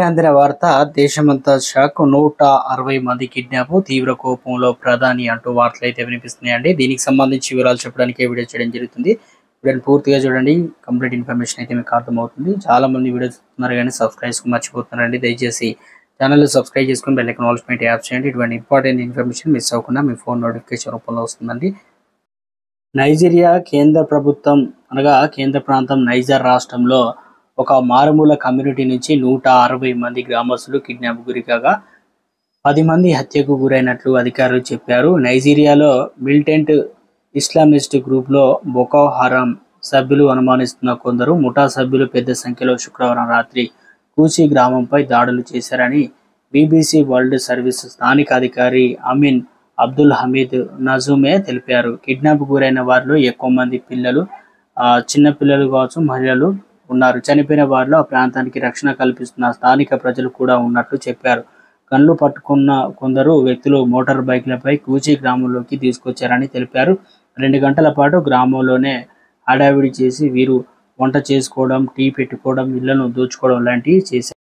అందిన వార్త దేశమంతా షాక్. 160 మంది కిడ్నాప్, తీవ్ర కోపంలో ప్రధాని అంటూ వార్తలు అయితే వినిపిస్తున్నాయండి. దీనికి సంబంధించి వివరాలు చెప్పడానికి వీడియో చేయడం జరుగుతుంది. వీడియోని పూర్తిగా చూడండి, కంప్లీట్ ఇన్ఫర్మేషన్ అయితే మీకు అర్థమవుతుంది. చాలా మంది వీడియో చూస్తున్నారు కానీ సబ్స్క్రైబ్ మర్చిపోతున్నారండి. దయచేసి ఛానల్ సబ్స్క్రైబ్ చేసుకుని బెల్ ఐకాన్ ఆల్ పైన ట్యాప్ చేయండి. ఇటువంటి ఇంపార్టెంట్ ఇన్ఫర్మేషన్ మిస్ అవ్వకుండా మీ ఫోన్ నోటిఫికేషన్ రూపంలో వస్తుందండి. నైజీరియా కేంద్ర ప్రభుత్వం అనగా కేంద్ర ప్రాంతం నైజర్ రాష్ట్రంలో ఒక మారుమూల కమ్యూనిటీ నుంచి 160 మంది గ్రామస్తులు కిడ్నాప్ గురికాగా 10 మంది హత్యకు గురైనట్లు అధికారులు చెప్పారు. నైజీరియాలో మిలిటెంట్ ఇస్లామిస్ట్ గ్రూప్లో బొకో హరాం సభ్యులు అనుమానిస్తున్న కొందరు ముఠా సభ్యులు పెద్ద సంఖ్యలో శుక్రవారం రాత్రి కూచి గ్రామంపై దాడులు చేశారని బీబీసీ వరల్డ్ సర్వీస్ స్థానిక అధికారి అమీన్ అబ్దుల్ హమీద్ నజుమే తెలిపారు. కిడ్నాప్ గురైన వారిలో ఎక్కువ మంది పిల్లలు, చిన్న పిల్లలు కావచ్చు, మహిళలు ఉన్నారు. చనిపోయిన వారిలో ఆ ప్రాంతానికి రక్షణ కల్పిస్తున్న స్థానిక ప్రజలు కూడా ఉన్నట్లు చెప్పారు. గన్లు పట్టుకున్న కొందరు వ్యక్తులు మోటార్ బైక్లపై కూచి గ్రామంలోకి తీసుకొచ్చారని తెలిపారు. 2 గంటల పాటు గ్రామంలోనే హడావిడి చేసి వీరు వంట చేసుకోవడం, టీ పెట్టుకోవడం, ఇళ్లను దోచుకోవడం లాంటివి చేశారు.